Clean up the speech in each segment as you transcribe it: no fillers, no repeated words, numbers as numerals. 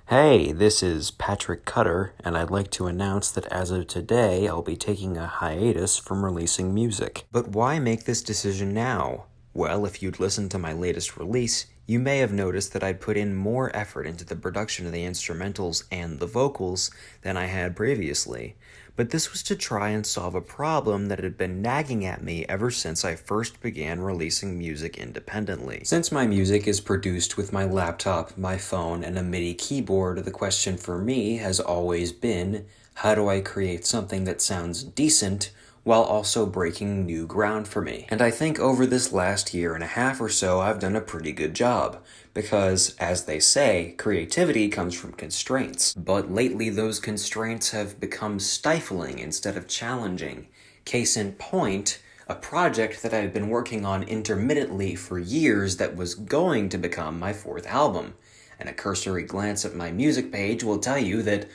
Hey, this is Patrick Cutter, and I'd like to announce that as of today, I'll be taking a hiatus from releasing music. But why make this decision now? Well, if you'd listened to my latest release, you may have noticed that I'd put in more effort into the production of the instrumentals and the vocals than I had previously. But this was to try and solve a problem that had been nagging at me ever since I first began releasing music independently. Since my music is produced with my laptop, my phone, and a MIDI keyboard, the question for me has always been, how do I create something that sounds decent while also breaking new ground for me? And I think over this last year and a half or so, I've done a pretty good job. Because, as they say, creativity comes from constraints. But lately those constraints have become stifling instead of challenging. Case in point, a project that I've been working on intermittently for years that was going to become my fourth album. And a cursory glance at my music page will tell you that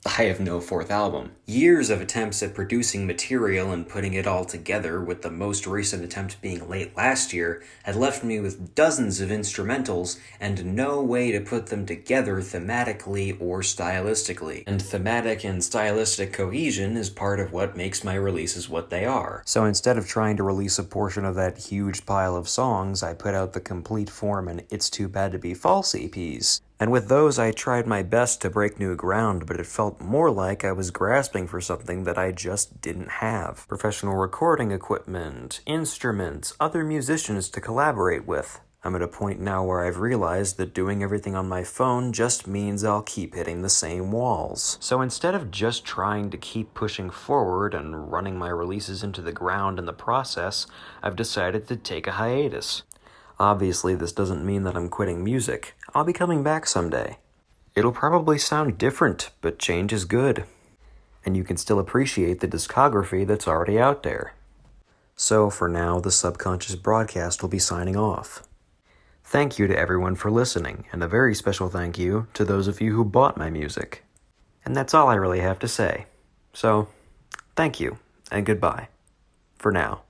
I have no fourth album. Years of attempts at producing material and putting it all together, with the most recent attempt being late last year, had left me with dozens of instrumentals and no way to put them together thematically or stylistically. And thematic and stylistic cohesion is part of what makes my releases what they are. So instead of trying to release a portion of that huge pile of songs, I put out the complete form and It's Too Bad to Be False EPs. And with those, I tried my best to break new ground, but it felt more like I was grasping for something that I just didn't have. Professional recording equipment, instruments, other musicians to collaborate with. I'm at a point now where I've realized that doing everything on my phone just means I'll keep hitting the same walls. So instead of just trying to keep pushing forward and running my releases into the ground in the process, I've decided to take a hiatus. Obviously, this doesn't mean that I'm quitting music. I'll be coming back someday. It'll probably sound different, but change is good. And you can still appreciate the discography that's already out there. So for now, the Subconscious Broadcast will be signing off. Thank you to everyone for listening, and a very special thank you to those of you who bought my music. And that's all I really have to say. So, thank you, and goodbye. For now.